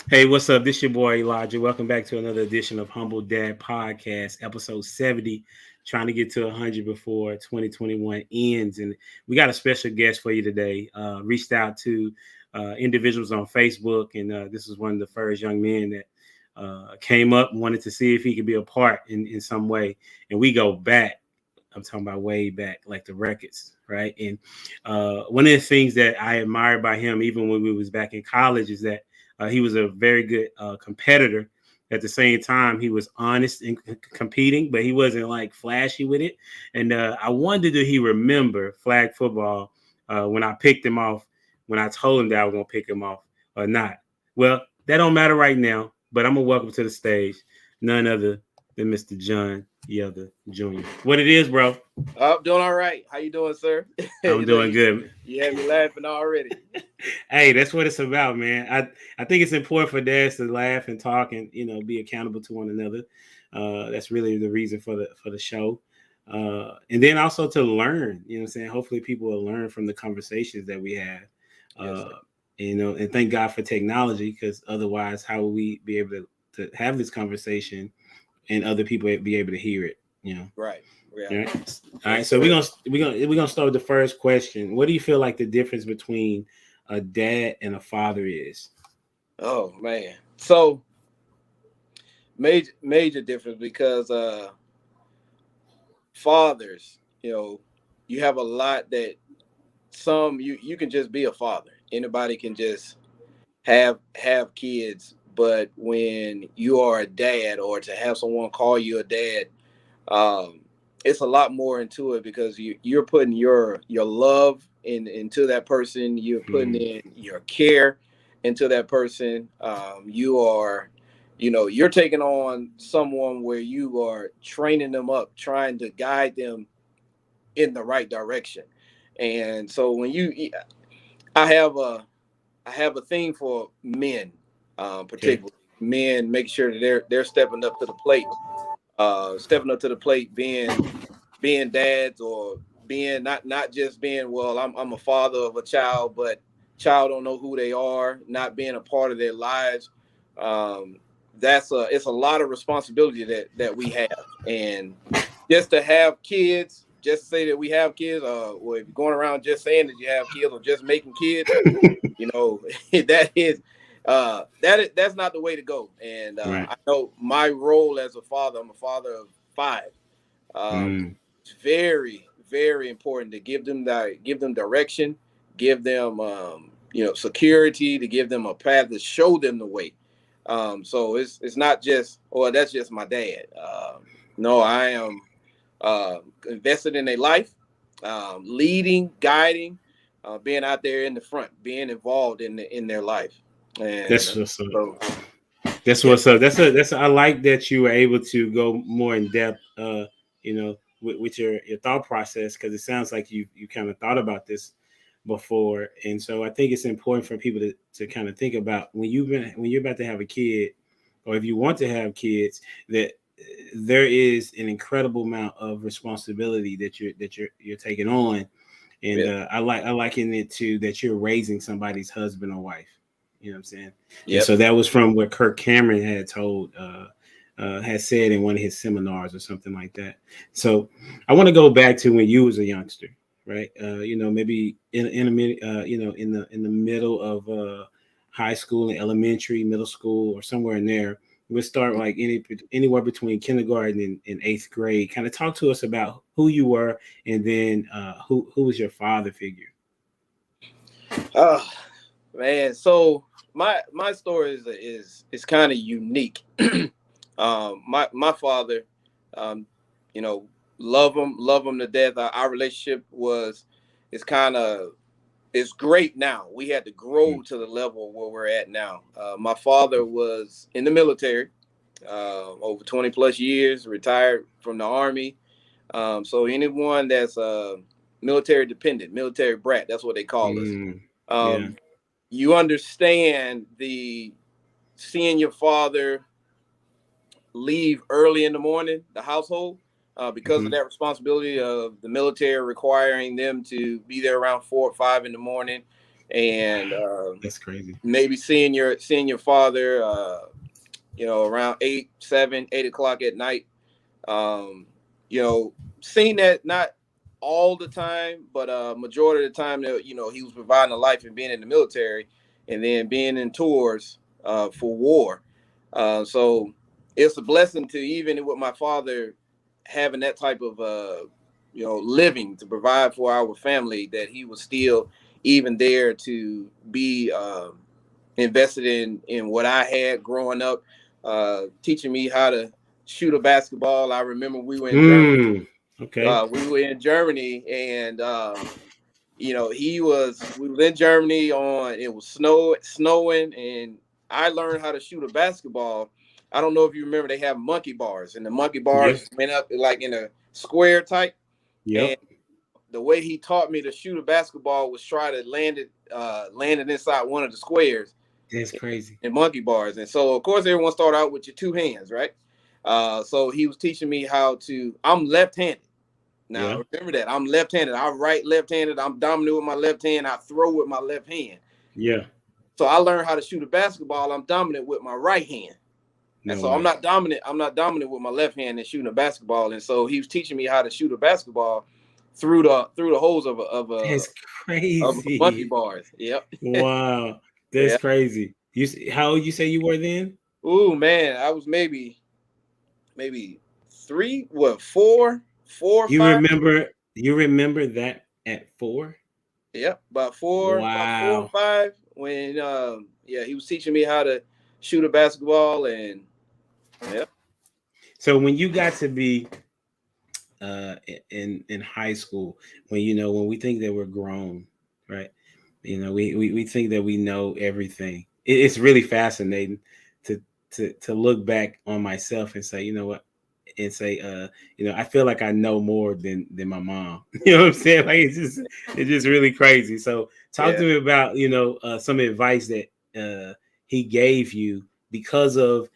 Hey, what's up? This your boy Elijah. Welcome back to another edition of Humble Dad Podcast, episode 70. Trying to get to 100 before 2021 ends. And we got a special guest for you today. Reached out to individuals on Facebook, and this is one of the first young men that came up and wanted to see if he could be a part in some way. And we go back. I'm talking about way back, like the records, right? And one of the things that I admired by him, even when we was back in college, is that he was a very good competitor. At the same time, he was honest in competing, but he wasn't like flashy with it. And I wondered did he remember flag football when I picked him off, when I told him that I was gonna pick him off or not. Well, that don't matter right now. But I'm gonna welcome to the stage none other than Mr. John Yelder Jr. What it is, bro? I'm doing all right. How you doing, sir? I'm doing good. You had me laughing already. Hey, that's what it's about, man. I think it's important for dads to laugh and talk and be accountable to one another. That's really the reason for the show. And then also to learn, you know what I'm saying? Hopefully people will learn from the conversations that we have. Yes, And thank God for technology, because otherwise how will we be able to have this conversation and other people be able to hear it, right. Yeah. All right. All right. So we're gonna start with the first question. What do you feel like the difference between a dad and a father is? Oh man. So major difference because fathers, you have a lot that some you can just be a father. Anybody can just have kids, but when you are a dad or to have someone call you a dad, um, it's a lot more into it because you're putting your love into that person. You're putting Mm, in your care into that person. You are, you're taking on someone where you are training them up, trying to guide them in the right direction. And so when I have a I have a thing for men, okay. particularly men, make sure that they're stepping up to the plate, being dads or being not just being, well, I'm a father of a child, but child don't know who they are, not being a part of their lives. Um, it's a lot of responsibility that we have, and just to have kids, just to say that we have kids, well, if you're going around just saying that you have kids or just making kids, that is that's not the way to go. And Right. I know my role as a father. I'm a father of five. Mm, It's very, very important to give them direction, give them security, to give them a path, to show them the way. So it's not just, oh, that's just my dad. No, I am invested in their life, leading, guiding, being out there in the front, being involved in their life. And that's what's up. so, That's yeah, what's up. That's I like that you were able to go more in depth. With your thought process, because it sounds like you kind of thought about this before, and so I think it's important for people to kind of think about when you're about to have a kid, or if you want to have kids, that there is an incredible amount of responsibility that you're taking on, and yeah, I liken it to that you're raising somebody's husband or wife. You know what I'm saying? And yep. so that was from what Kirk Cameron had said in one of his seminars or something like that. So I want to go back to when you was a youngster, right? Maybe in the middle of high school and elementary, middle school, or somewhere in there. We'll start like anywhere between kindergarten and eighth grade. Kind of talk to us about who you were, and then who was your father figure. Oh man, so my story is kind of unique. My father, um, you know, love him to death. Our relationship is kind of it's great now. We had to grow to the level where we're at now. My father was in the military, over 20 plus years, retired from the army. So anyone that's military dependent, military brat, that's what they call us. Mm, yeah. Um, you understand the seeing your father leave early in the morning, the household, because of Hmm. that responsibility of the military requiring them to be there around 4 or 5 in the morning. and That's crazy. maybe seeing your father, around 8 o'clock at night. Um, seeing that not all the time, but majority of the time that he was providing a life and being in the military, and then being in tours for war. So it's a blessing to, even with my father having that type of living to provide for our family, that he was still even there to be invested in what I had growing up, teaching me how to shoot a basketball. I remember we were in Germany. Okay. And we were in Germany it was snowing, and I learned how to shoot a basketball. I don't know if you remember, they have monkey bars, and the monkey Yep. bars went up like in a square type. And Yep. the way he taught me to shoot a basketball was try to land it inside one of the squares That's crazy. in monkey bars. And so, of course, everyone start out with your two hands, right? So he was teaching me I'm left-handed. Yeah. Now, remember that. I'm left-handed. I write left-handed. I'm dominant with my left hand. I throw with my left hand. Yeah. So I learned how to shoot a basketball. I'm dominant with my right hand. And No so way. I'm not dominant with my left hand and shooting a basketball. And so he was teaching me how to shoot a basketball through the holes of That's monkey crazy. bars. Yep. Wow. That's Yeah. crazy. How old you say you were then? Ooh, man, I was maybe 4 or You 5. remember you remember that at 4? Yep, about four or Wow. five, when he was teaching me how to shoot a basketball. And yeah. So when you got to be in high school, when we think that we're grown, right? We think that we know everything. It's really fascinating to to look back on myself and say, you know what, and say, I feel like I know more than my mom. You know what I'm saying? Like it's just really crazy. So talk Yeah. to me about some advice that he gave you because of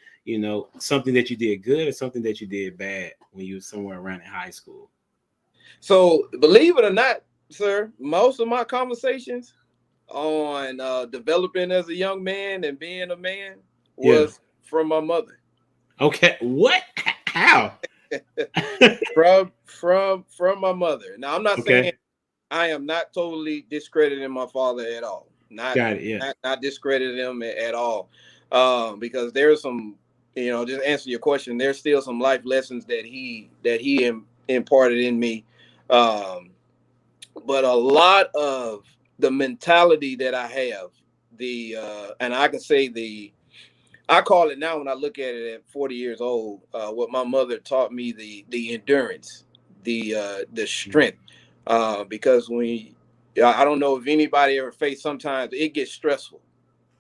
something that you did good or something that you did bad when you were somewhere around in high school. So believe it or not, sir, most of my conversations on developing as a young man and being a man Yeah. was from my mother. Okay. What? How? From my mother. Now, I'm not saying Okay. I am not totally discrediting my father at all. Not Got it. Yeah. not discrediting him at all. Because there's some, just answer your question. There's still some life lessons that he imparted in me. Um, but a lot of the mentality that I have, and I can say I call it now, when I look at it at 40 years old, what my mother taught me, the endurance, the strength. Because I don't know if anybody ever faced, sometimes it gets stressful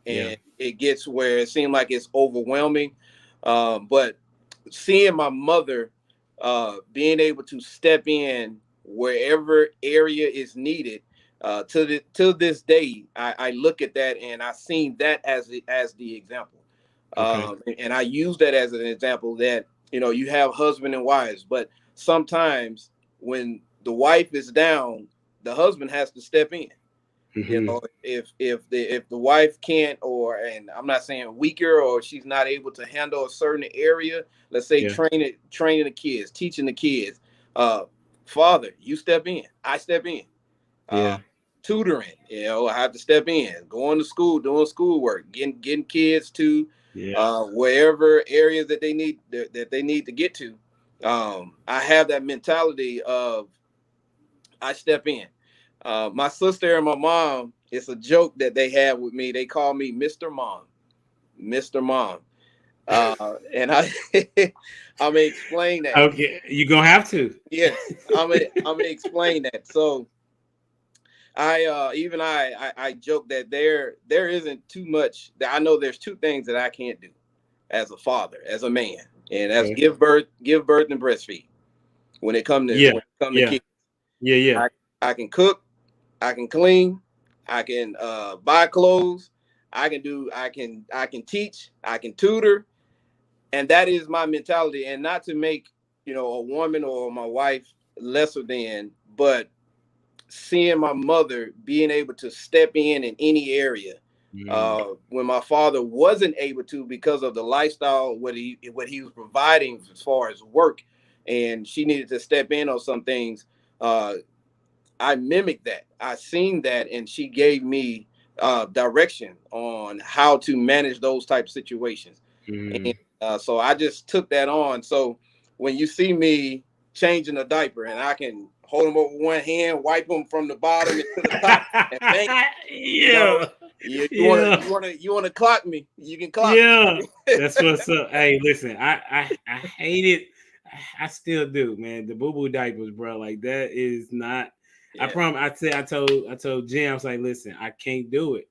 Yeah. and it gets where it seems like it's overwhelming. But seeing my mother being able to step in wherever area is needed, to this day, I look at that and I seen that as the example. Okay. And I use that as an example that, you have husband and wives, but sometimes when the wife is down, the husband has to step in. Mm-hmm. If the wife can't, and I'm not saying weaker, or she's not able to handle a certain area, let's say Yeah. training the kids, teaching the kids, uh, father, you step in, I step in. uh, Yeah. Tutoring, I have to step in, going to school, doing schoolwork, getting kids to Yeah. wherever areas that they need to get to. I have that mentality of I step in. My sister and my mom, it's a joke that they have with me. They call me Mr. Mom, Mr. Mom. And I'm gonna explain that. Okay. You're gonna have to. Yes, I'm gonna explain that. So I joke that there isn't too much that I know. There's two things that I can't do as a father, as a man, and that's Okay. give birth and breastfeed. When it come to Yeah. Yeah. kids, Yeah. Yeah. I can cook, I can clean, I can buy clothes, I can teach, I can tutor, and that is my mentality. And not to make a woman or my wife lesser than, but seeing my mother being able to step in any area when my father wasn't able to because of the lifestyle, what he was providing as far as work, and she needed to step in on some things. I mimicked that. I seen that, and she gave me direction on how to manage those type of situations. And so I just took that on. So when you see me changing a diaper, and I can hold them over one hand, wipe them from the bottom and to the top, and bang, yeah, yeah, you wanna clock me? You can clock yeah. me. That's what's up. Hey, listen, I hate it. I still do, man. The boo boo diapers, bro. Like that is not. I Yeah. promise. I told Jim, I was like, listen, I can't do it.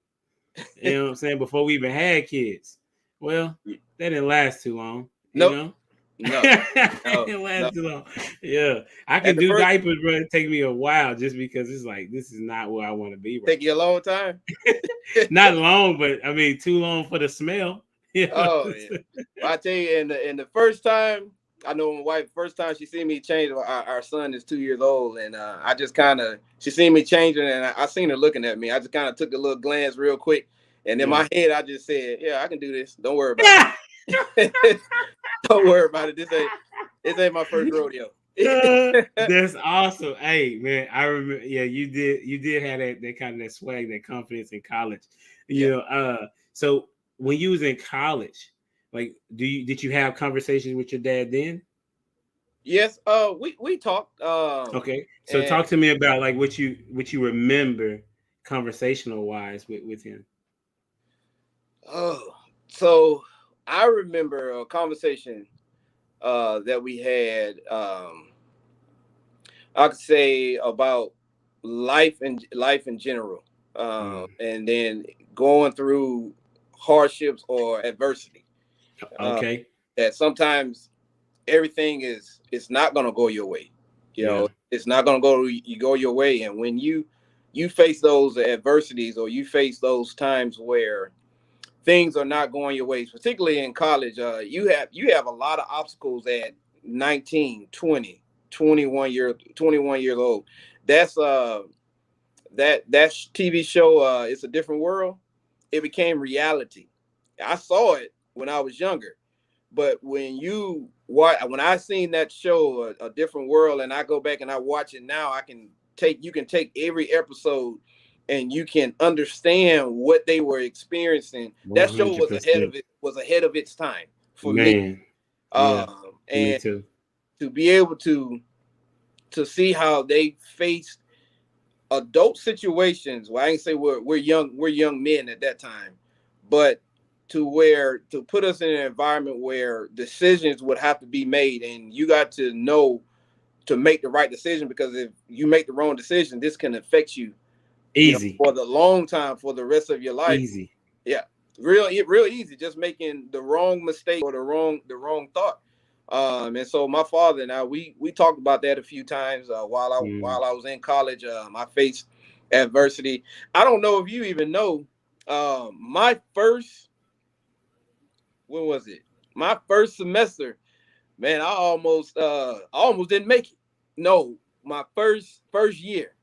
You know what I'm saying? Before we even had kids. Well, that didn't last too long. You Nope. know. No. It No. didn't No. last too long. Yeah, I At can the do first, diapers, but it take me a while just because it's like this is not where I want to be right take you a long time. not long, but I mean too long for the smell. Yeah. Oh yeah. Well, I tell you, in the first time, I know my wife, first time she seen me change, our son is 2 years old, and I just kind of, she seen me changing, and I seen her looking at me. I just kind of took a little glance real quick, and in my head, I just said, "Yeah, I can do this. Don't worry about it. Don't worry about it. This ain't my first rodeo." That's awesome. Hey man, I remember. Yeah, you did have that kind of that swag, that confidence in college. Yeah. You know, so when you was in college, like, did you have conversations with your dad then? Yes. We talked. Okay, so And talk to me about like what you remember conversational wise with him. oh, so I remember a conversation that we had. I could say about life in general, Mm. and then going through hardships or adversity. Uh, Okay. that sometimes everything is not gonna go your way. You Yeah. know, it's not gonna go your way, and when you face those adversities or you face those times where things are not going your ways, particularly in college, you have a lot of obstacles at 19, 20, 21 years old. That's that TV show, It's a Different World. It became reality. I saw it when I was younger, but when I seen that show, a Different World, and I go back and I watch it now, you can take every episode and you can understand what they were experiencing. That show was 100%. ahead of its time for me. Man. Yeah. Me And too. to be able to see how they faced adult situations. Well, I can say we're young men at that time, but to put us in an environment where decisions would have to be made, and you got to know to make the right decision, because if you make the wrong decision, this can affect you, Easy. for the long time, for the rest of your life. Easy. Yeah, real easy, just making the wrong mistake or the wrong thought. And so my father and I, we talked about that a few times while I was in college. I faced adversity. I don't know if you even know, my first, when was it? My first semester, man, I almost didn't make it. No, my first year.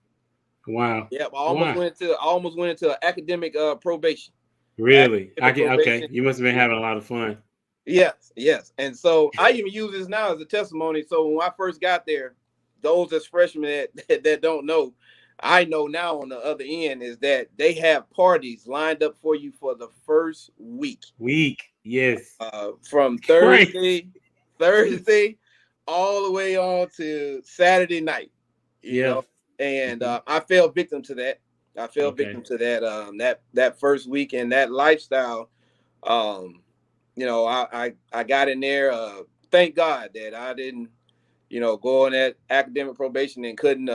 Wow. Yep, Why? I almost went into academic probation. Really? I Academic can. Okay. probation. You must have been having a lot of fun. Yes, yes. And so I even use this now as a testimony. So when I first got there, those as freshmen that don't know, I know now on the other end is that they have parties lined up for you for the first week. Week. Yes. From Great. Thursday, all the way on to Saturday night. You Yeah. know, and Mhm. I fell victim to that. I fell Okay. victim to that. That first week and that lifestyle. Um, I got in there. Thank God that I didn't, go on that academic probation and couldn't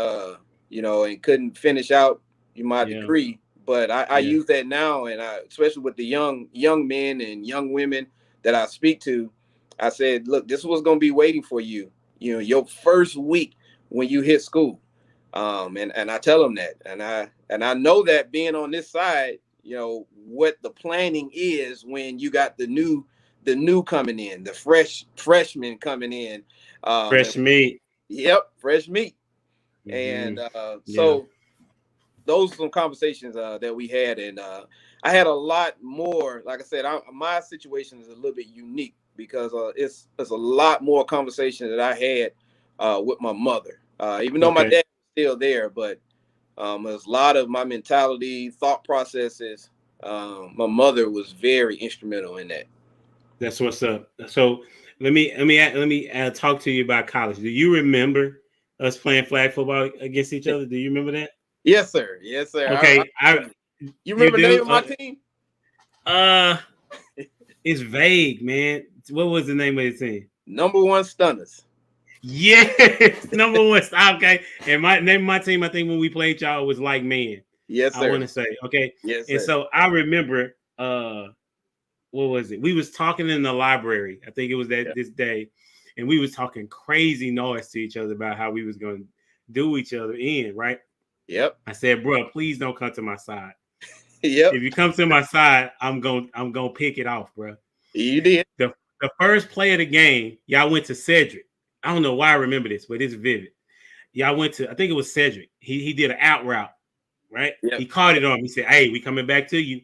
finish out my Yeah. degree. But I Yeah. use that now, and especially with the young men and young women that I speak to, I said, look, this is what's going to be waiting for you. Your first week when you hit school, and I tell them that, and I know that being on this side, what the planning is when you got the new coming in, the freshman coming in. Fresh meat. Yep, fresh meat. And Hmm. Yeah. so those are some conversations that we had, and I had a lot more. Like I said, my situation is a little bit unique because it's a lot more conversation that I had with my mother. Even though my Okay. dad was still there, but there's a lot of my mentality, thought processes. My mother was very instrumental in that. That's what's up. So let me talk to you about college. Do you remember us playing flag football against each other? Do you remember that? Yes, sir. Yes, sir. I Okay, I remember. You you remember the name do. of my team? Uh, it's vague, man. What was the name of the team? Number one Stunners. Yes, number one. Okay, and my name of my team, I think when we played y'all was like man. Yes, I want sir. to say okay, Yes, and sir. so I remember. What was it? We was talking in the library. I think it was that Yeah. this day, and we was talking crazy noise to each other about how we was going to do each other in. Right? Yep. I said, bro, please don't come to my side. Yep. If you come to my side, I'm gonna pick it off, bro. You did. The first play of the game, y'all went to Cedric. I don't know why I remember this, but it's vivid. Y'all went to, I think it was Cedric. He did an out route, right? Yep. He caught it on. He said, "Hey, we coming back to you."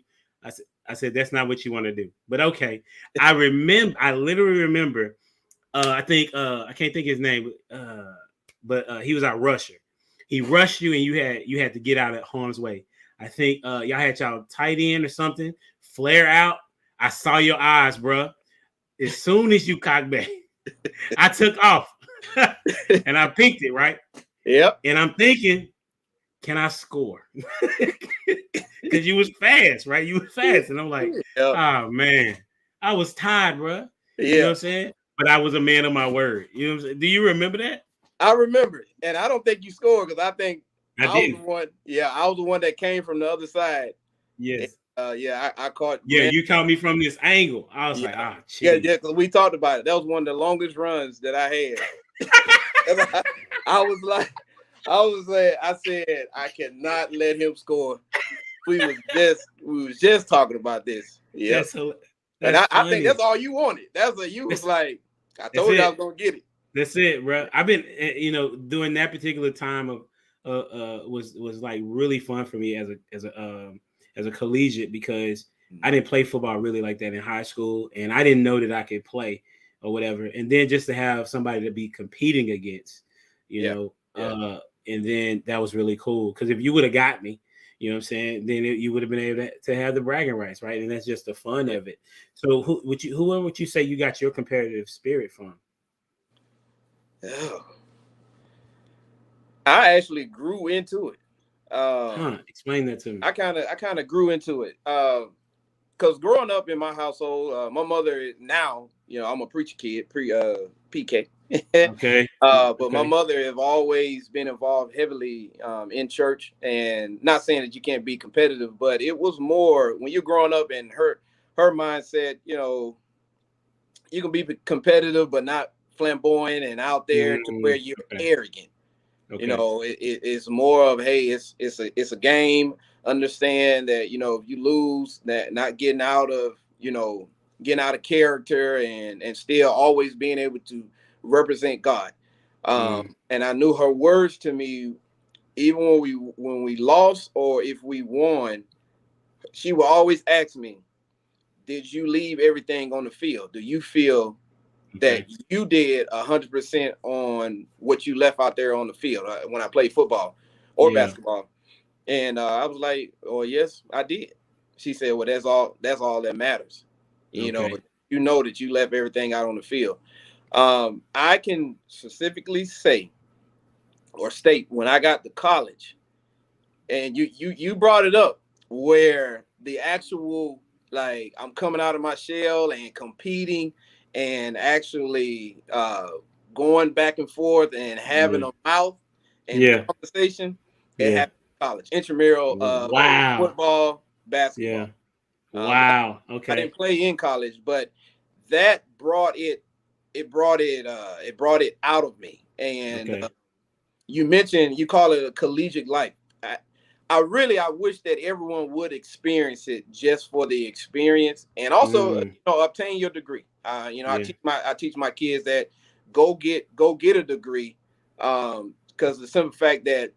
I said that's not what you want to do. But okay. I literally remember, I think I can't think his name, but he was our rusher. He rushed you and you had to get out of harm's way. I think y'all had y'all tight end or something, flare out. I saw your eyes, bro. As soon as you cocked back, I took off and I peeked it, right? Yep. And I'm thinking, can I score? Because you was fast, right? You was fast. And I'm like, Yep. oh man, I was tired, bro. You know Yeah. what I'm saying? But I was a man of my word. You know what I'm saying? Do you remember that? I remember it. And I don't think you scored because I think I I was the didn't. one. Yeah, I was the one that came from the other side. And, Yes. yeah, I caught Yeah, ran. you caught me from this angle. I was Yeah. like, Yeah, jeez. yeah, because we talked about it. That was one of the longest runs that I had. And I was like, I said, I cannot let him score. We was just talking about this. Yep. That's And that's I think that's funny. all you wanted. You was That's like, I that's told you I was it. gonna get it. That's it, bro. I've been, during that particular time of was like really fun for me as a collegiate because I didn't play football really like that in high school, and I didn't know that I could play or whatever. And then just to have somebody to be competing against, you Yeah. know, Yeah. and then that was really cool because if you would have got me, you know what I'm saying, then you would have been able to have the bragging rights, right? And that's just the fun Yeah. of it. So who would you say you got your competitive spirit from? Oh, I actually grew into it. Explain that to me. I kind of grew into it. Because growing up in my household, my mother now, I'm a preacher kid, PK. Okay. But my Okay. mother have always been involved heavily in church, and not saying that you can't be competitive, but it was more when you're growing up in her mindset. You can be competitive, but not flamboyant and out there to where you're Okay. arrogant. Okay. It's more of, hey, it's a game. Understand that if you lose, that not getting out of character and still always being able to represent God. Mm, And I knew her words to me, even when we lost or if we won, she would always ask me, "Did you leave everything on the field? Do you feel that okay. you did 100% on what you left out there on the field when I played football or Yeah. basketball?" And I was like, "Oh yes, I did." She said, "Well, that's all. That's all that matters. You know, Okay. you know that you left everything out on the field." I can specifically say or state when I got to college, and you brought it up where the actual, like, I'm coming out of my shell and competing and actually going back and forth and having Yeah. a mouth and Yeah. conversation. It Yeah. happened in college, intramural Wow. football, Yeah. basketball. But Wow. I didn't Okay. play in college, but that brought it out of me. And Okay. you mentioned, you call it a collegiate life. I wish that everyone would experience it just for the experience, and also Mm, obtain your degree. I yeah. teach my kids that go get a degree, because the simple fact that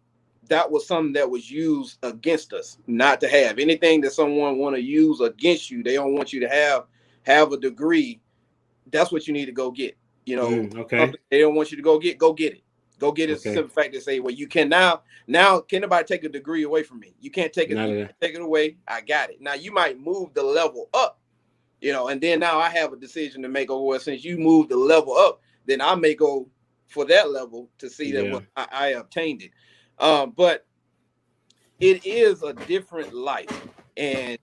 that was something that was used against us, not to have anything that someone want to use against you. They don't want you to have a degree. That's what you need to go get. You know, Okay. something they don't want you to go get it. Go get it. It's a Okay. simple fact to say, well, you can now can nobody take a degree away from me? You can't take it. None You of can't that. take it away. I got it. Now you might move the level up, you know, and then now I have a decision to make. Oh, well, since you moved the level up, then I may go for that level to see that Yeah. what I obtained it. But it is a different life, and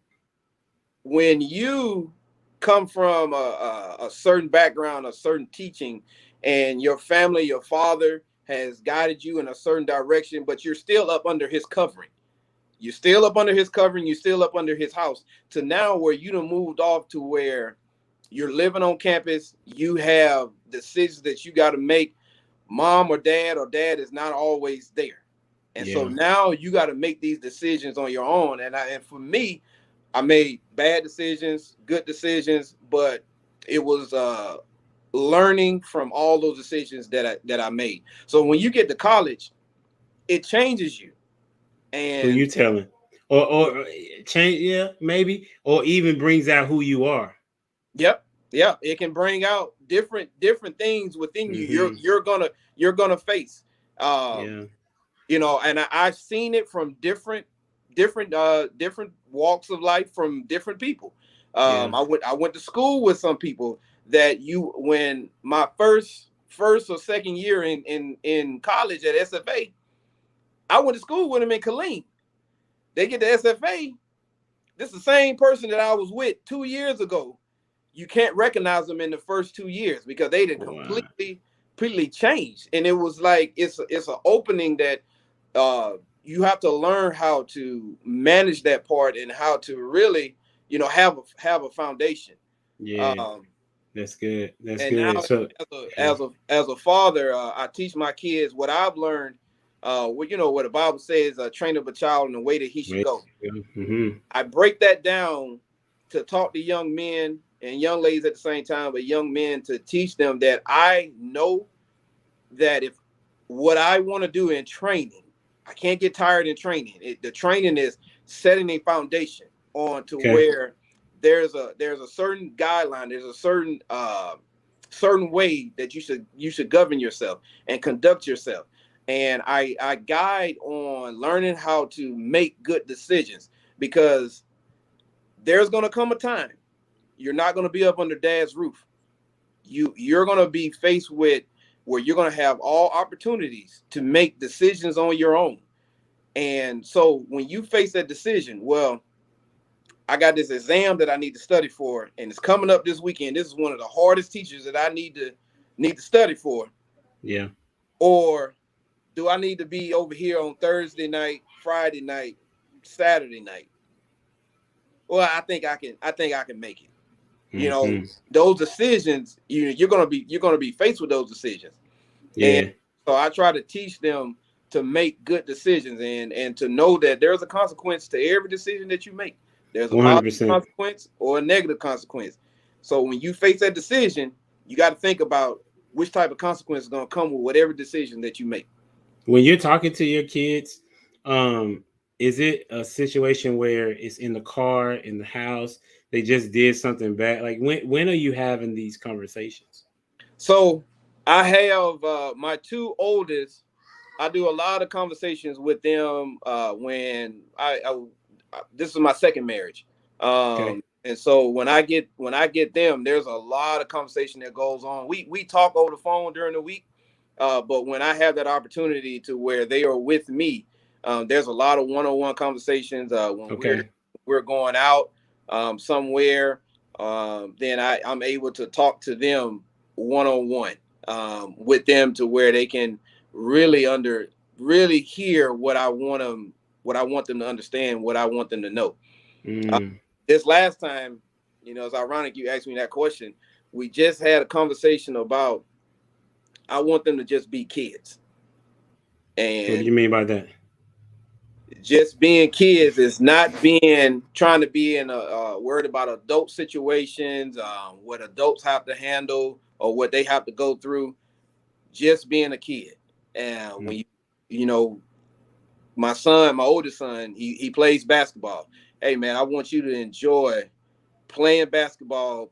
when you come from a certain background, a certain teaching, and your family, your father has guided you in a certain direction, but you're still up under his covering. You're still up under his covering. You're still up under his house. To now where you done moved off to where you're living on campus. You have decisions that you got to make. Mom or dad is not always there. And so Yeah. now you got to make these decisions on your own. And for me, I made bad decisions, good decisions, but it was learning from all those decisions that I made. So when you get to college, it changes you. Who And you telling? Or change, yeah, maybe, or even brings out who you are. yep, it can bring out different things within you. Mm-hmm. You're gonna face. Um, Yeah. you know, and I've seen it from different walks of life from different people. Yeah. I went to school with some people that when my first or second year in college at SFA, I went to school with them in Killeen. They get to SFA, this is the same person that I was with 2 years ago. You can't recognize them in the first 2 years because they didn't Wow. completely changed. And it was like it's an opening that you have to learn how to manage that part and how to really, you know, have a foundation. Yeah. Um, That's good. That's and now good. So yeah. as a father, I teach my kids what I've learned. What you know what the Bible says, train up a child in the way that he should go. Mm-hmm. I break that down to talk to young men and young ladies at the same time, but young men to teach them that I know that if what I want to do in training, I can't get tired in training. The training is setting a foundation on to Okay. where there's a certain guideline, there's a certain way that you should govern yourself and conduct yourself. And I guide on learning how to make good decisions because there's gonna come a time you're not gonna be up under dad's roof. You're gonna be faced with where you're gonna have all opportunities to make decisions on your own. And so when you face that decision, well, I got this exam that I need to study for, and it's coming up this weekend. This is one of the hardest teachers that I need to study for. Yeah. Or do I need to be over here on Thursday night, Friday night, Saturday night? Well, I think I can make it. You know, Mm-hmm. those decisions, you're gonna be faced with those decisions. And Yeah. so I try to teach them to make good decisions and to know that there's a consequence to every decision that you make. There's a positive 100%. consequence or a negative consequence. So when you face that decision, you got to think about which type of consequence is going to come with whatever decision that you make. When you're talking to your kids, um, is it a situation where it's in the car, in the house, they just did something bad? Like when are you having these conversations? So I have my two oldest. I do a lot of conversations with them when this is my second marriage. Okay. And so when I get them, there's a lot of conversation that goes on. We talk over the phone during the week, but when I have that opportunity to where they are with me, there's a lot of one-on-one conversations. When Okay. we're going out somewhere, then I'm able to talk to them one-on-one with them to where they can really hear what I want them to understand, what I want them to know. Uh, Mm. this last time, you know, it's ironic you asked me that question. We just had a conversation about I want them to just be kids. What do And you mean by that? just being kids is not being trying to be in a worried about adult situations, what adults have to handle or what they have to go through. Just being a kid. And Mm. you know, my son, my oldest son, he plays basketball. Hey man, I want you to enjoy playing basketball,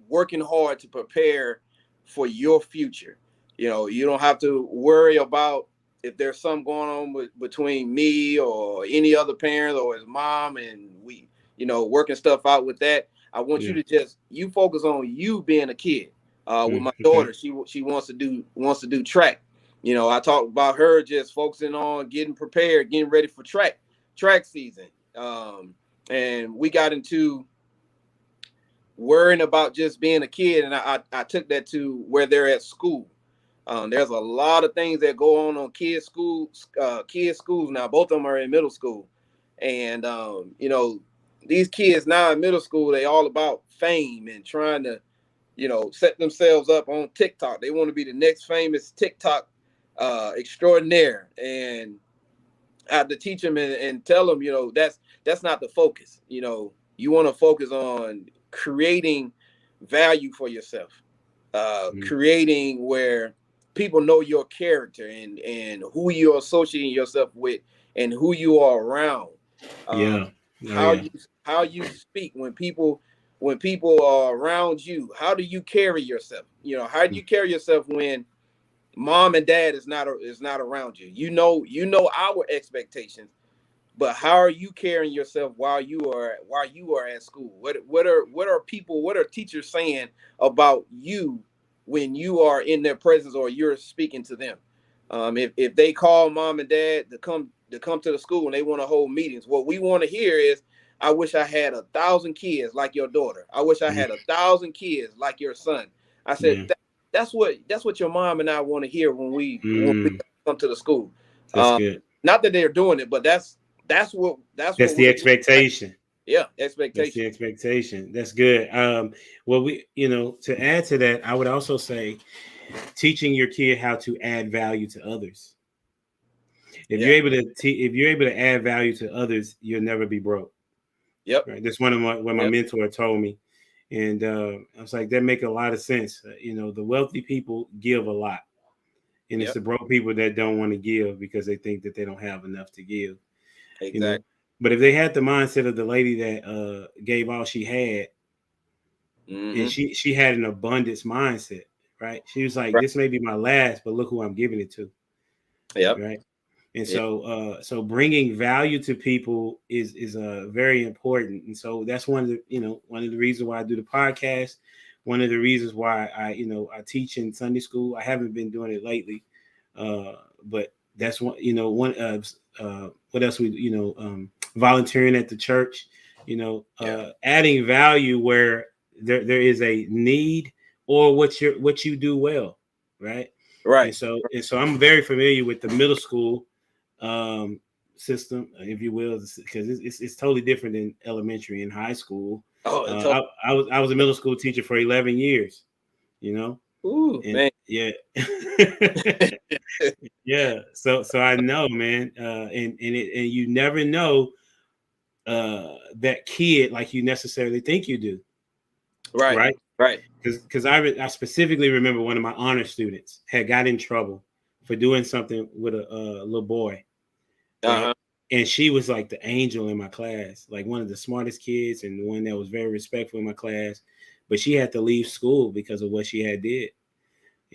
working hard to prepare for your future. You know, you don't have to worry about if there's something going on between me or any other parent or his mom, and we, working stuff out with that. I want you to you focus on you being a kid. With my daughter, she wants to do track. I talked about her just focusing on getting prepared, getting ready for track season. And we got into worrying about just being a kid, and I took that to where they're at school. There's a lot of things that go on kids schools now. Both of them are in middle school, and these kids now in middle school, they all about fame and trying to set themselves up on TikTok. They want to be the next famous TikTok extraordinaire, and I have to teach them and tell them, that's not the focus. You want to focus on creating value for yourself, creating where people know your character and who you're associating yourself with and who you are around. How you speak when people are around you. How do you carry yourself? How do you carry yourself when mom and dad is not around you? Our expectations, but how are you carrying yourself while you are at school? What are teachers saying about you when you are in their presence or you're speaking to them? If they call mom and dad to come to the school and they want to hold meetings, what we want to hear is, I wish I had 1,000 kids like your daughter. I wish I had 1,000 kids like your son. I said, that's what your mom and I want to hear when we come to the school. That's good. Not that they're doing it, but that's the expectation. Yeah, expectation. That's the expectation. That's good. Well, to add to that, I would also say teaching your kid how to add value to others. If you're able to add value to others, you'll never be broke. Yep. Right. That's what my mentor told me, and I was like, that make a lot of sense. The wealthy people give a lot, and it's the broke people that don't want to give because they think that they don't have enough to give. Exactly. But if they had the mindset of the lady that gave all she had, and she had an abundance mindset, right? She was like, this may be my last, but look who I'm giving it to. Yeah. Right. And so bringing value to people is very important. And so that's one of the reasons why I do the podcast. One of the reasons why I teach in Sunday school. I haven't been doing it lately, but that's what else volunteering at the church, adding value where there is a need or what you do well, right? Right. And so I'm very familiar with the middle school system, if you will, because it's totally different than elementary and high school. I was a middle school teacher for 11 years, Ooh, and, man. Yeah. Yeah. So I know, man. And you never know that kid like you necessarily think you do. Right. Because I specifically remember one of my honor students had got in trouble for doing something with a little boy. Right? And she was like the angel in my class, like one of the smartest kids and the one that was very respectful in my class. But she had to leave school because of what she had did,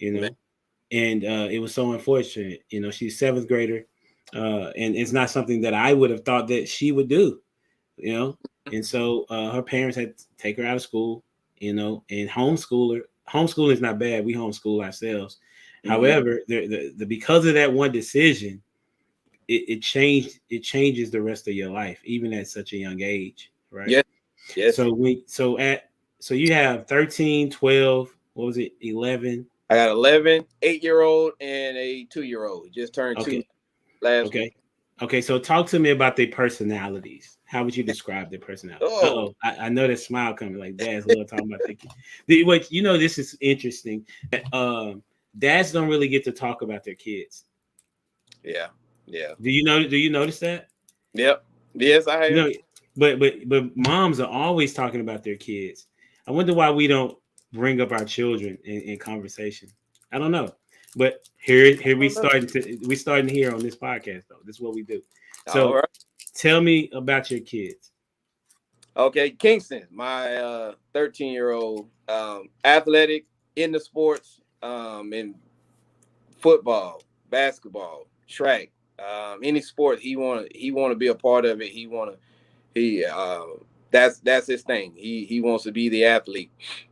and it was so unfortunate. She's seventh grader, and it's not something that I would have thought that she would do, And so her parents had to take her out of school, and homeschool her. Homeschooling is not bad. We homeschool ourselves. However, the because of that one decision, it changes the rest of your life, even at such a young age, right? Yes. So you have 13, 12, what was it, 11? I got 11, 8-year-old, and a 2-year-old. Just turned 2 last week. Okay, so talk to me about their personalities. How would you describe their personality? I know that smile coming, like dads love talking about their kids. This is interesting. Dads don't really get to talk about their kids. Yeah. Do you notice that? Yep. Yes, I have. But moms are always talking about their kids. I wonder why we don't bring up our children in conversation. I don't know. But here we starting here on this podcast though. This is what we do. All So right. tell me about your kids. Okay, Kingston, my 13-year-old, athletic, in the sports, in football, basketball, track, any sport he want to be a part of it. He that's his thing. He wants to be the athlete.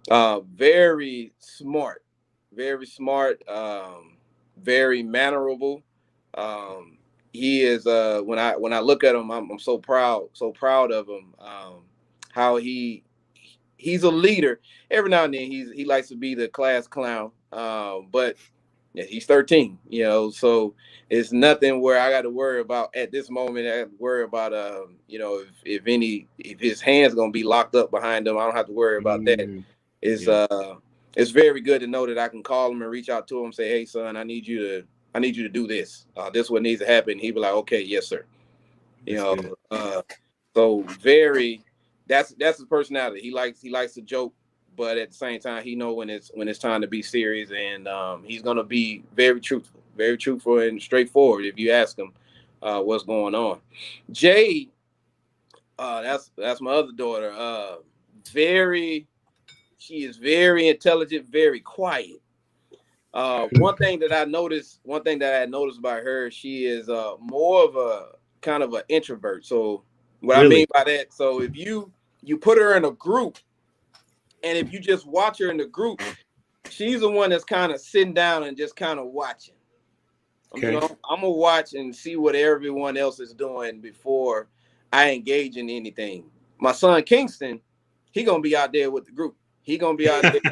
Very smart, very smart, very mannerable. Um, he is when I look at him, I'm so proud of him. How he's a leader. Every now and then he likes to be the class clown. But yeah, he's 13, so it's nothing where I got to worry about at this moment. I have to worry about, if his hands gonna be locked up behind him. I don't have to worry about that. It's Yeah. it's very good to know that I can call him and reach out to him, say, "Hey, son, I need you to do this. This is what needs to happen." He'd be like, "Okay, yes, sir." You That's know, good. so very. That's his personality. He likes to joke, but at the same time, he know when it's time to be serious, and he's gonna be very truthful and straightforward if you ask him what's going on. Jade, that's my other daughter. Very, she is very intelligent, very quiet. One thing that I had noticed about her, she is more of a kind of an introvert. So what I mean Really? by that, so if you put her in a group, and if you just watch her in the group, she's the one that's kind of sitting down and just kind of watching. Okay. I'm gonna watch and see what everyone else is doing before I engage in anything. My son Kingston, he gonna be out there with the group. He gonna be out there.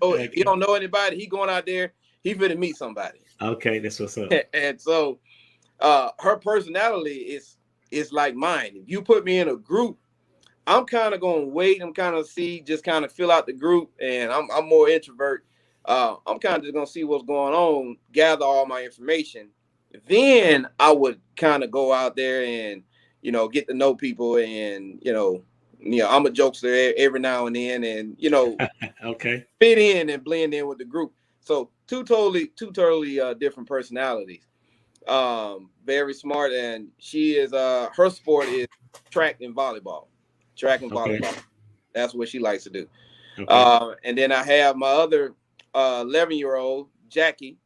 Oh, if he Okay. don't know anybody, he going out there. He finna meet somebody. Okay, that's what's up. And so, her personality is like mine. If you put me in a group, I'm kind of gonna wait and kind of see, just kind of fill out the group, and I'm more introvert. I'm kind of just gonna see what's going on, gather all my information. Then I would kind of go out there and get to know people, and I'm a jokester every now and then, and Okay. fit in and blend in with the group. So two totally different personalities. Very smart, and she is her sport is track and volleyball. Track and Okay. volleyball. That's what she likes to do. Okay. And then I have my other 11-year-old Jackie.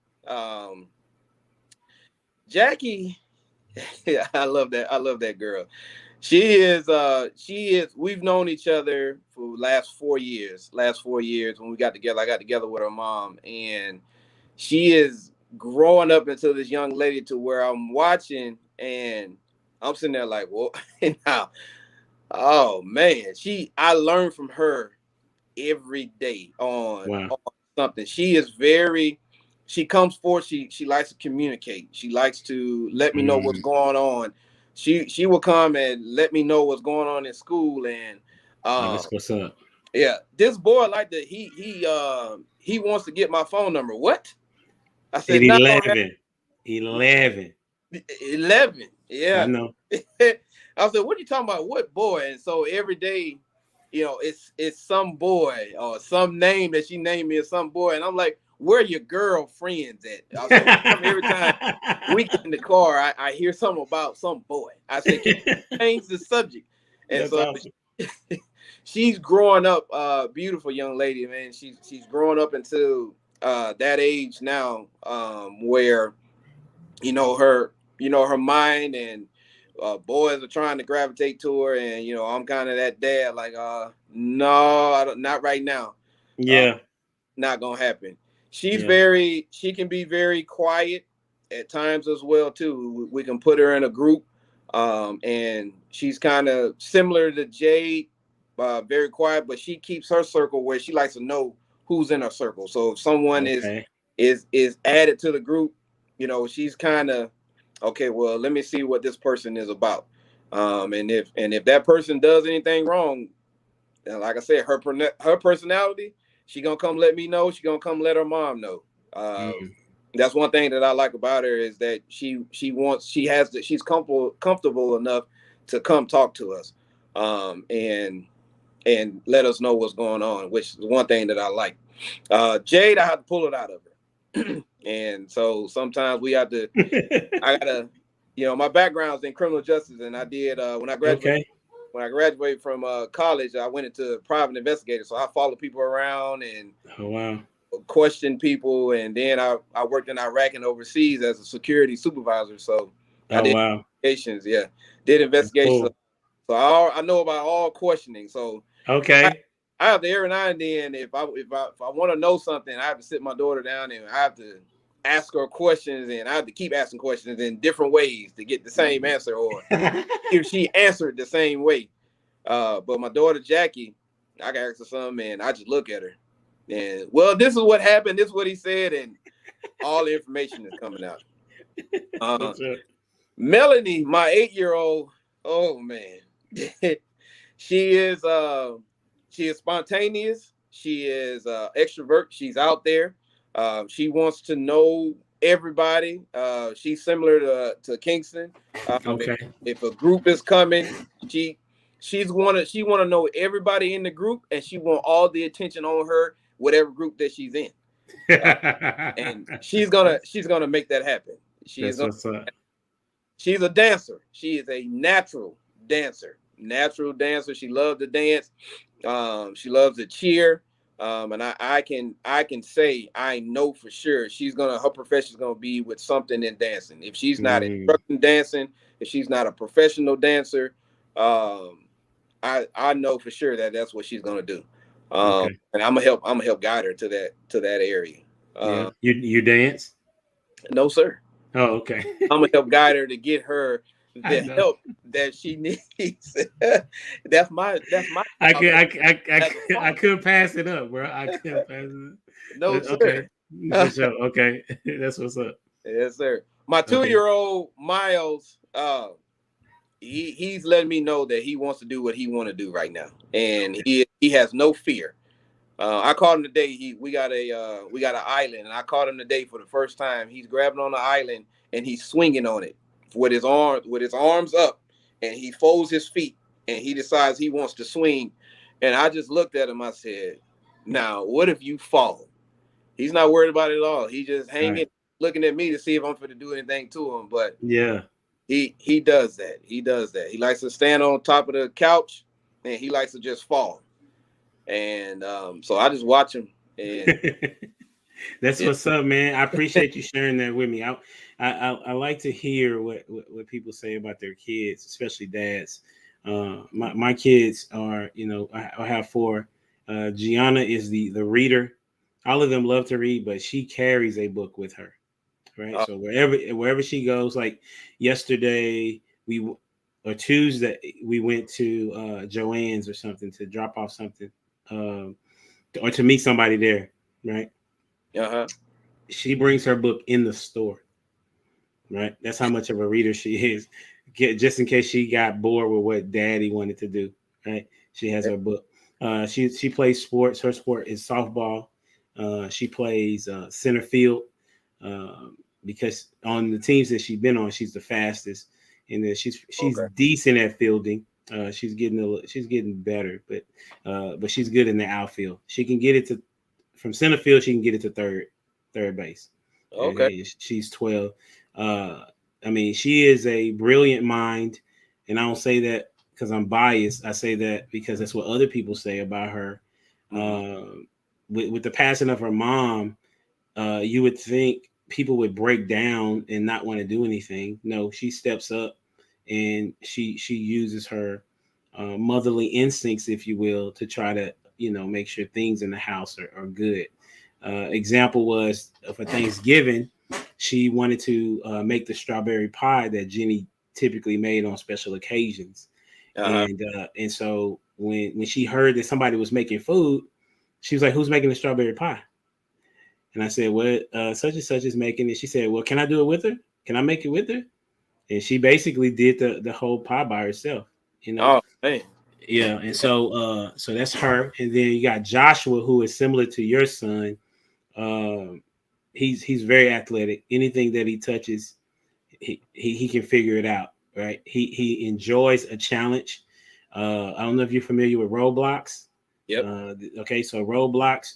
Jackie, yeah, I love that. I love that girl. She is we've known each other for last 4 years. Last 4 years when we got together, I got together with her mom, and she is growing up into this young lady to where I'm watching, and I'm sitting there like, well, now, oh man, I learn from her every day Wow. on something. She comes forward, she likes to communicate. She likes to let me know what's Mm. going on. She will come and let me know what's going on in school, and Oh, um that's what's up. yeah, this boy like that he wants to get my phone number. What? I At said, no, 11. 11. 11. I Yeah. know. I said, what are you talking about? What boy? And so every day, it's some boy or some name that she named me, or some boy. And I'm like, where are your girlfriends at? I said, every time we get in the car, I hear something about some boy. I said, can you change the subject? And That's so awesome. she's growing up, beautiful young lady, man. She's growing up into that age now, where her mind, and boys are trying to gravitate to her, and I'm kind of that dad, like, no, I don't, not right now. uh Yeah. Not gonna happen. Yeah. She can be very quiet at times as well too. We can put her in a group, and she's kind of similar to Jade, very quiet, but she keeps her circle where she likes to know who's in her circle. So if someone is Okay. is added to the group, she's kind of, okay, well, let me see what this person is about. And if that person does anything wrong, and like I said, her personality, she gonna come let me know. She gonna come let her mom know. Mm. That's one thing that I like about her, is that she's comfortable enough to come talk to us, and let us know what's going on, which is one thing that I like. Jade, I have to pull it out of her. And so sometimes I gotta, my background's in criminal justice, and I did Okay. when I graduated from college, I went into private investigator. So I followed people around and Oh wow. questioned people, and then I worked in Iraq and overseas as a security supervisor. So I Oh did wow. investigations, did That's investigations. cool. So I know about all questioning. So I, Okay. I have to every now and then, if I want to know something, I have to sit my daughter down and I have to ask her questions, and I have to keep asking questions in different ways to get the same answer, or if she answered the same way. But my daughter Jackie, I got ask her something, and I just look at her, and well, this is what happened. This is what he said, and all the information is coming out. What's up? Melanie, my 8-year-old, oh man, she is she is spontaneous. She is extrovert. She's out there. She wants to know everybody. She's similar to Kingston. If, Okay. if a group is coming, she she want to know everybody in the group, and she want all the attention on her, whatever group that she's in. And she's gonna make that happen. That's what's up. She's a dancer. She is a natural dancer. Natural dancer. She loves to dance. She loves to cheer. And I can say I know for sure her profession is gonna be with something in dancing. If she's not instructing dancing, if she's not a professional dancer, I know for sure that that's what she's gonna do. Okay. And I'm gonna help guide her to that area. Yeah. You dance? No, sir. Oh, okay. I'm gonna help guide her to get her I the know. help that she needs. That's my job I couldn't pass it up, bro. I couldn't pass it up. no, Okay. sir. For sure. Okay. That's what's up. Yes, sir. My Okay. 2-year-old Miles, he's letting me know that he wants to do what he want to do right now, and he has no fear. I caught him today. We got an island, and I caught him today for the first time. He's grabbing on the island and he's swinging on it with his arms up, and he folds his feet and he decides he wants to swing. And I just looked at him. I said, "Now, what if you fall?" He's not worried about it at all. He just hanging, Right. looking at me to see if I'm going to do anything to him. But Yeah. he does that. He does that. He likes to stand on top of the couch, and he likes to just fall. And so I just watch him, and That's yeah. what's up, man. I appreciate you sharing that with me. I like to hear what people say about their kids, especially dads. My kids are, I have four. Gianna is the reader. All of them love to read, but she carries a book with her, right? uh, So wherever she goes, like yesterday or Tuesday we went to Joanne's or something to drop off something, or to meet somebody there, right? uh-huh. She brings her book in the store, right? That's how much of a reader she is. Just in case she got bored with what daddy wanted to do, right? She has her book. She plays sports. Her sport is softball. She plays center field, because on the teams that she's been on, she's the fastest, and then she's Okay. decent at fielding. She's getting better, but she's good in the outfield. She can get it to from center field. She can get it to third base. Okay. Okay, she's 12. Uh, I mean, she is a brilliant mind, and I don't say that because I'm biased. I say that because that's what other people say about her. Mm-hmm. With the passing of her mom, you would think people would break down and not want to do anything. No, she steps up, and she uses her motherly instincts, if you will, to try to make sure things in the house are good. Example was for Thanksgiving, she wanted to make the strawberry pie that Jenny typically made on special occasions, Uh-huh. and so when she heard that somebody was making food, she was like, "Who's making the strawberry pie?" And I said, "Well, such and such is making it." She said, "Well, can I do it with her? Can I make it with her?" And she basically did the whole pie by herself, you know. Oh man. Yeah, and so that's her. And then you got Joshua, who is similar to your son. Um, he's very athletic. Anything that he touches, he can figure it out. Right? He enjoys a challenge. I don't know if you're familiar with Roblox. Yep. Okay, so Roblox,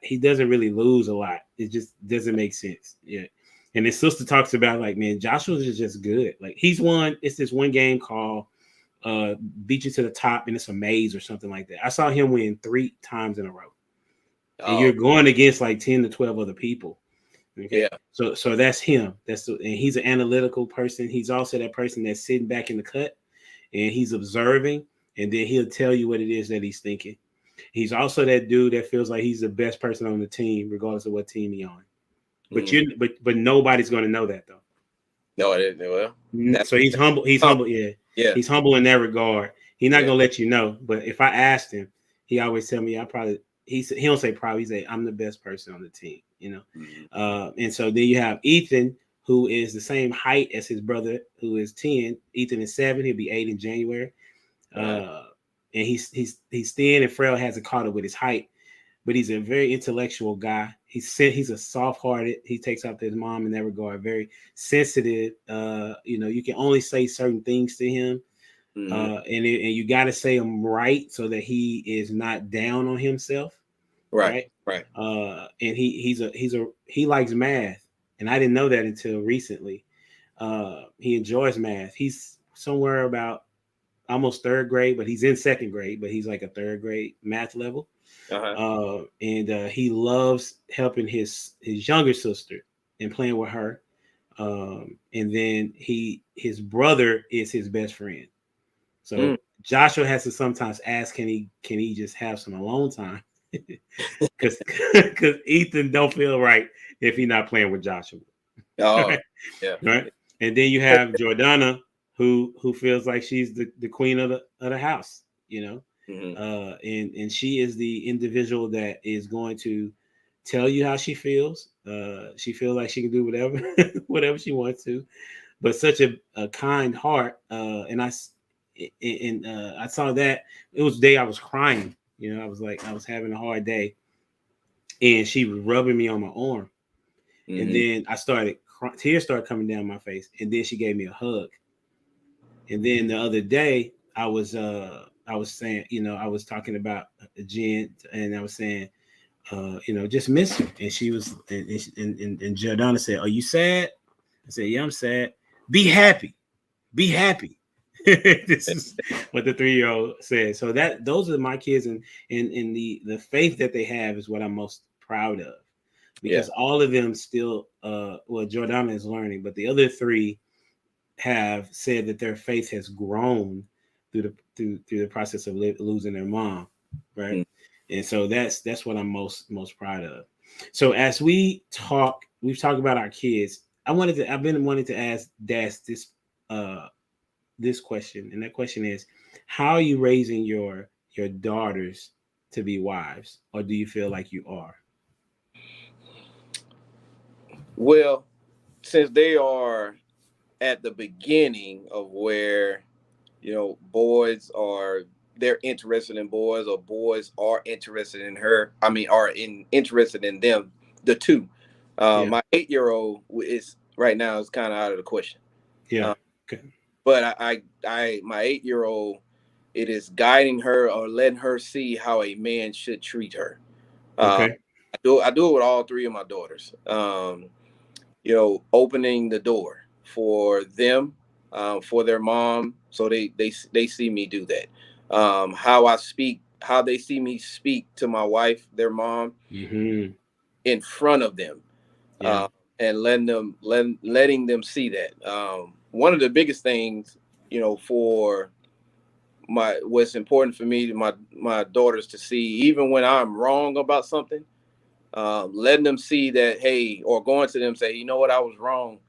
he doesn't really lose a lot. It just doesn't make sense. Yeah. And his sister talks about like, man, Joshua is just good. Like he's won. It's this one game called Beat You to the Top, and it's a maze or something like that. I saw him win 3 times in a row, and you're going against like 10 to 12 other people. Okay. Yeah. So that's him. And he's an analytical person. He's also that person that's sitting back in the cut and he's observing, and then he'll tell you what it is that he's thinking. He's also that dude that feels like he's the best person on the team, regardless of what team he's on. But nobody's going to know that though. No, it isn't. Well, so he's humble. He's humble. Yeah. He's humble in that regard. He's not gonna let you know. But if I asked him, he always tell me he don't say probably. He say I'm the best person on the team. And so then you have Ethan, who is the same height as his brother, who is 10. Ethan is 7. He'll be 8 in January. And he's thin and frail, hasn't caught up with his height, but he's a very intellectual guy. He's a soft-hearted. He takes after his mom in that regard. Very sensitive. You can only say certain things to him, and you got to say them right so that he is not down on himself. Right. And he likes math, and I didn't know that until recently. He enjoys math. He's somewhere about almost 3rd grade, but he's in 2nd grade, but he's like a 3rd grade math level. And he loves helping his younger sister and playing with her. And then his brother is his best friend. So Joshua has to sometimes ask, can he just have some alone time? Because Ethan don't feel right if he's not playing with Joshua. Yeah. Right. And then you have Jordana, who feels like she's the queen of the house, and she is the individual that is going to tell you how she feels. She feels like she can do whatever she wants to, but such a kind heart. And I saw that it was the day I was crying. I was having a hard day, and she was rubbing me on my arm, and then I started tears started coming down my face, and then she gave me a hug. And then the other day, I was saying, I was talking about Jen, and I was saying, just miss her. And she was, and Jordana said, "Are you sad?" I said, "Yeah, I'm sad." Be happy. This is what the 3-year-old said. So those are my kids, and the faith that they have is what I'm most proud of, because all of them still, Jordana is learning, but the other 3 have said that their faith has grown through the process of losing their mom, right? And so that's what I'm most proud of. So as we've talked about our kids. I've been wanting to ask Dash this question, and that question is, how are you raising your daughters to be wives, or do you feel like you are? Well, since they are at the beginning of where they're interested in boys, or boys are interested in her, interested in them, the two. My 8-year-old is right now is kind of out of the question. Okay. But my 8-year-old, it is guiding her or letting her see how a man should treat her. Okay. I do it with all 3 of my daughters. Opening the door for them, for their mom, so they see me do that. How they see me speak to my wife, their mom, in front of them, and letting them see that. One of the biggest things, for what's important for me, my daughters to see, even when I'm wrong about something, letting them see that, hey, or going to them, say, you know what, I was wrong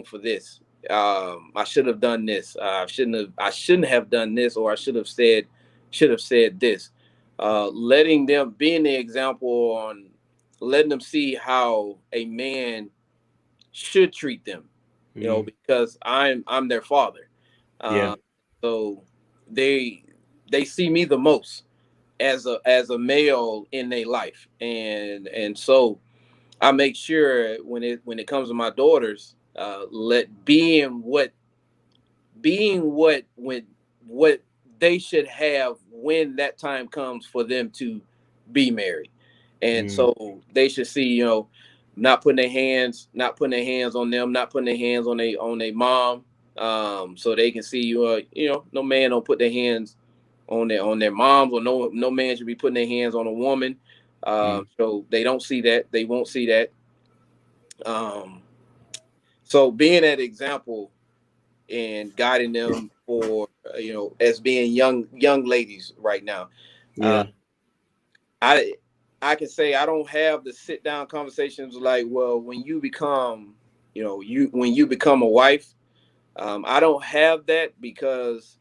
for this. I should have done this. I shouldn't have done this, or I should have said this. Letting them, being the example, on letting them see how a man should treat them, because I'm their father. So they see me the most as a male in their life, and so I make sure when it comes to my daughters, what they should have when that time comes for them to be married. And so they should see, not putting their hands on them, not putting their hands on their mom, so they can see no man don't put their hands on their moms, or no man should be putting their hands on a woman. So they don't see that, they won't see that. So being that example and guiding them for as being young ladies right now. Yeah. I can say I don't have the sit down conversations like, well, when you become a wife, I don't have that, because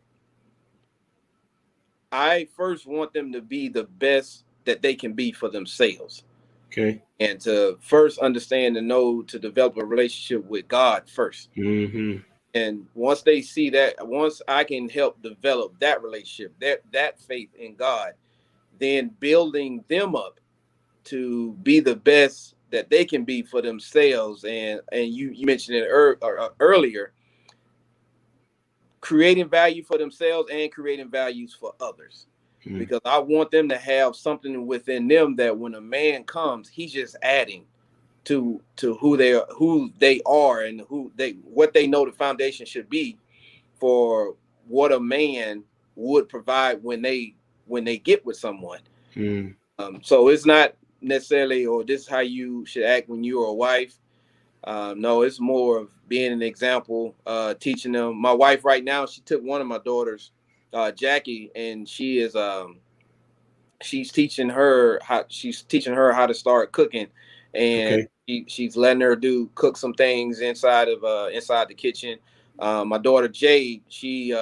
I first want them to be the best that they can be for themselves. Okay. And to first understand and know to develop a relationship with God first. And once they see that, once I can help develop that relationship, that faith in God, then building them up to be the best that they can be for themselves. And you mentioned it earlier, creating value for themselves and creating values for others. Because I want them to have something within them that when a man comes, he's just adding to who they are and what they know the foundation should be for what a man would provide when they get with someone. So it's not necessarily, or this is how you should act when you are a wife. No, it's more of being an example, teaching them. My wife right now, she took one of my daughters, Jackie, and she's teaching her how to start cooking, and she's letting her cook some things inside the kitchen. My daughter Jade, she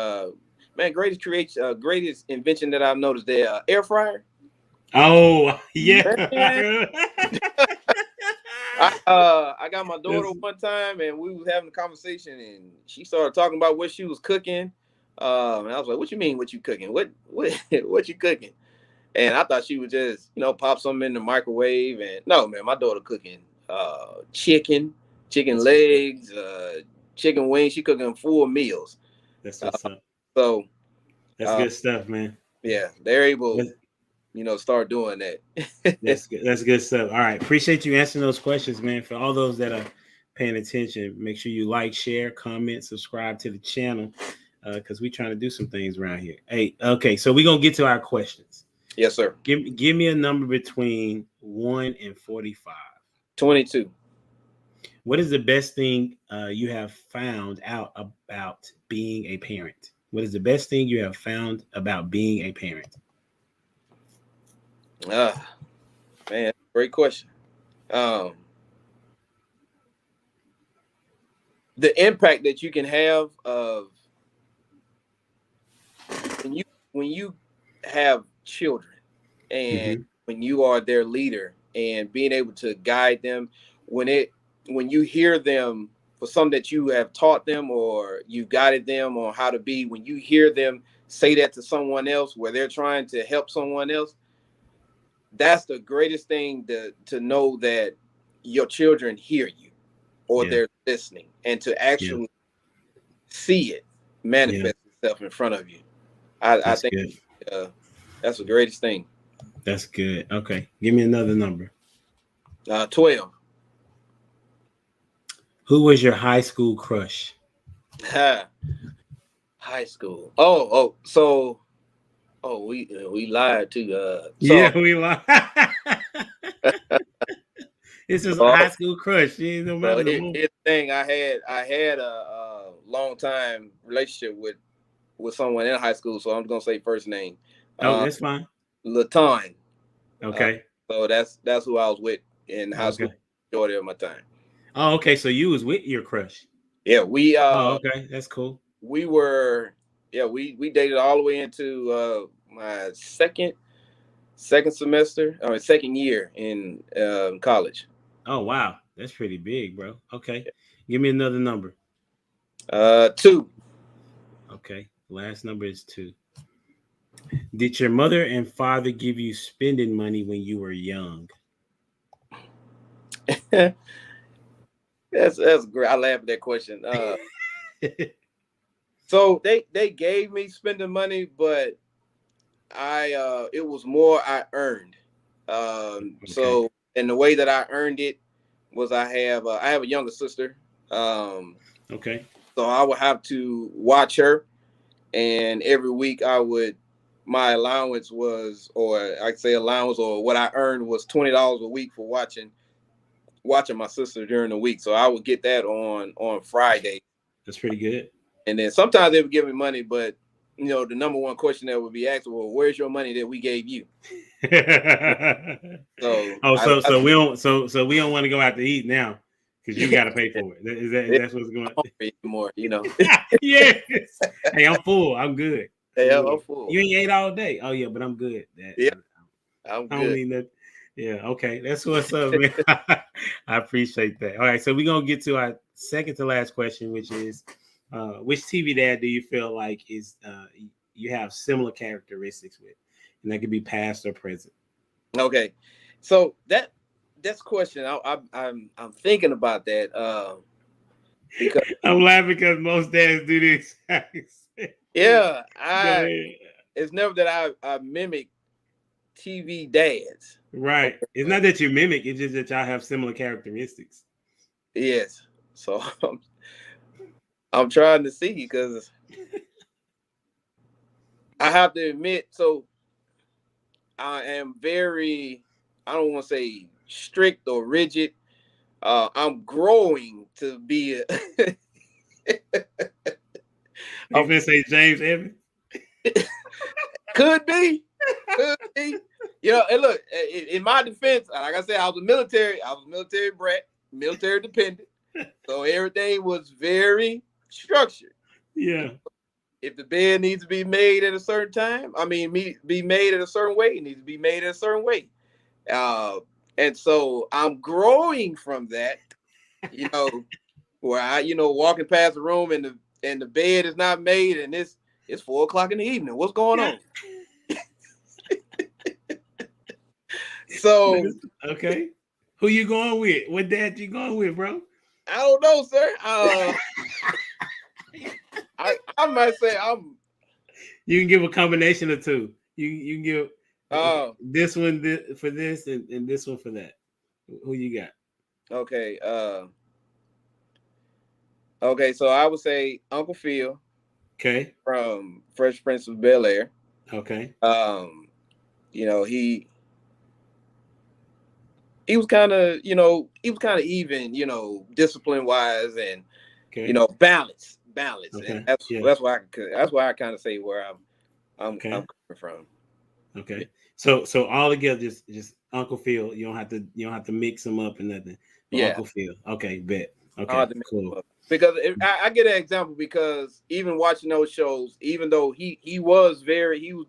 greatest invention that I've noticed, the air fryer. Oh yeah. I got my daughter one time, and we was having a conversation, and she started talking about what she was cooking. And I was like, "What you mean? What you cooking? What what you cooking?" And I thought she would just, pop something in the microwave. And no, man, my daughter cooking chicken legs, chicken wings. She cooking full meals. That's what's up. So that's good stuff, man. Yeah, they're able, start doing that. That's good. That's good stuff. All right. Appreciate you answering those questions, man. For all those that are paying attention, make sure you like, share, comment, subscribe to the channel, because we're trying to do some things around here. Hey, okay. So we're going to get to our questions. Yes, sir. Give me a number between 1 and 45. 22. What is the best thing you have found out about being a parent? What is the best thing you have found about being a parent? Man, great question. The impact that you can have of when you have children, and when you are their leader, and being able to guide them, when you hear them for something that you have taught them or you guided them on how to be, when you hear them say that to someone else where they're trying to help someone else, that's the greatest thing to know that your children hear you, or they're listening, and to actually see it manifest itself in front of you. I think that's the greatest thing. That's good. Okay. Give me another number. 12. Who was your high school crush? High school. We lied too. We lied. This is a high school crush. No matter the thing, I had a long time relationship with someone in high school, so I'm gonna say first name. That's fine. Latan. Okay. So that's who I was with in high school majority of my time. Oh, okay. So you was with your crush. Yeah, we okay, that's cool. We were we dated all the way into my second semester, or second year in college. Oh wow, that's pretty big, bro. Okay. Give me another number. 2. Okay. Last number is 2. Did your mother and father give you spending money when you were young? That's great. I laugh at that question. So they gave me spending money, but it was more I earned. So, and the way that I earned it was I have a younger sister. Okay. So I would have to watch her, and every week my allowance was, or I'd say allowance, or what I earned was $20 a week for watching my sister during the week. So I would get that on Friday. That's pretty good. And then sometimes they would give me money, but the number one question that would be asked, well, where's your money that we gave you? So we don't want to go out to eat now because you got to pay for it. Is that what's going on? More, Yes. Hey, I'm full. I'm good. I'm full. You ain't ate all day. Oh yeah, but I'm good. I'm good. I don't need that. Yeah, okay. That's what's up, man. I appreciate that. All right, so we're gonna get to our second to last question, which is which TV dad do you feel like is you have similar characteristics with? And that could be past or present. Okay. So that's question. I'm thinking about that. Because I'm laughing because most dads do this. Yeah, it's never that I mimic TV dads. Right. It's not that you mimic, it's just that y'all have similar characteristics. Yes. So I'm trying to see because I have to admit, so I am very, I don't want to say strict or rigid. I'm growing to be a You gonna say James Evans? Could be. And look, in my defense, like I said, I was a military brat, military dependent. So everything was very structured. Yeah. If the bed needs to be made at a certain time, be made at a certain way, it needs to be made at a certain way. And so I'm growing from that, where I, walking past the room and the bed is not made and it's 4:00 in the evening. What's going on? So okay, who you going with? What dad you going with, bro? I don't know, sir. I might say You can give a combination of two. You can give this one for this and this one for that. Who you got? Okay. Okay, so I would say Uncle Phil. Okay. From Fresh Prince of Bel-Air. Okay. He was kind of, even, discipline wise and, balance. Okay. And that's why I kind of say where I'm coming from. Okay. So all together, just Uncle Phil. You don't have to mix them up and nothing. But yeah. Uncle Phil. Okay. Bet. Okay. Cool. Because I get an example because even watching those shows, even though he was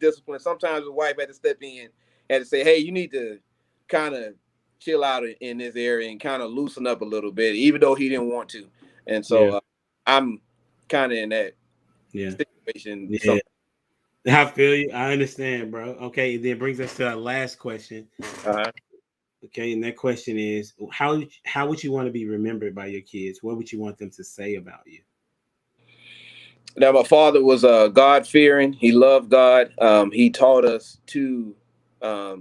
disciplined, sometimes his wife had to step in and to say, hey, you need to kind of chill out in this area and kind of loosen up a little bit, even though he didn't want to. And so I'm kind of in that situation. Yeah. So. I feel you. I understand, bro. Okay. Then brings us to our last question. Okay, and that question is, how would you want to be remembered by your kids? What would you want them to say about you? Now, my father was God-fearing. He loved God. He taught us to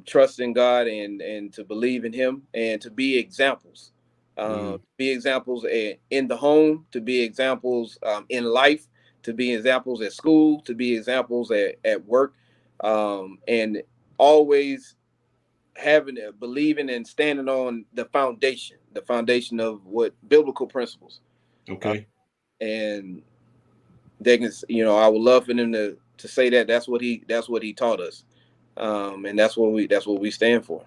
trust in God and to believe in Him and to be examples. Be examples in the home, to be examples in life, to be examples at school, to be examples at work, and always believing and standing on the foundation of what biblical principles. Okay. And they can, I would love for them to say that's what he taught us. And that's what we stand for.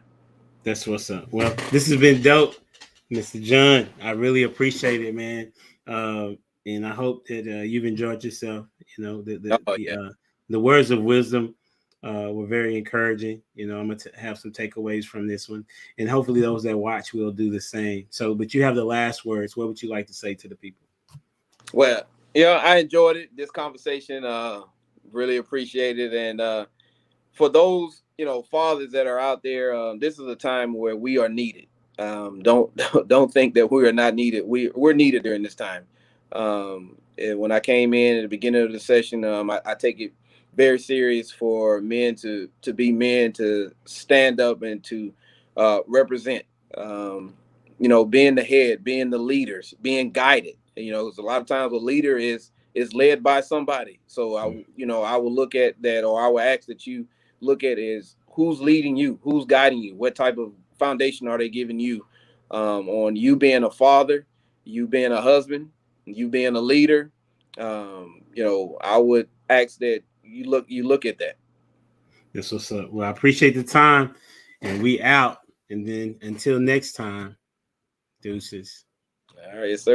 That's what's up. Well, this has been dope, Mr. John. I really appreciate it, man. And I hope that you've enjoyed yourself. The words of wisdom were very encouraging. I'm going to have some takeaways from this one, and hopefully those that watch will do the same. So, but you have the last words. What would you like to say to the people? Well, I enjoyed it. This conversation, really appreciate it. And for those, fathers that are out there, this is a time where we are needed. Don't think that we are not needed. We're needed during this time. And when I came in at the beginning of the session, I take it very serious for men to be men, to stand up and to represent. Being the head, being the leaders, being guided. Because a lot of times a leader is led by somebody. So I will look at that, or I will ask that you look at is who's leading you, who's guiding you, what type of foundation are they giving you on you being a father, you being a husband, you being a leader. I would ask that you look at that. That's what's up. Well, I appreciate the time, and we out. And then until next time, deuces. All right, yes, sir.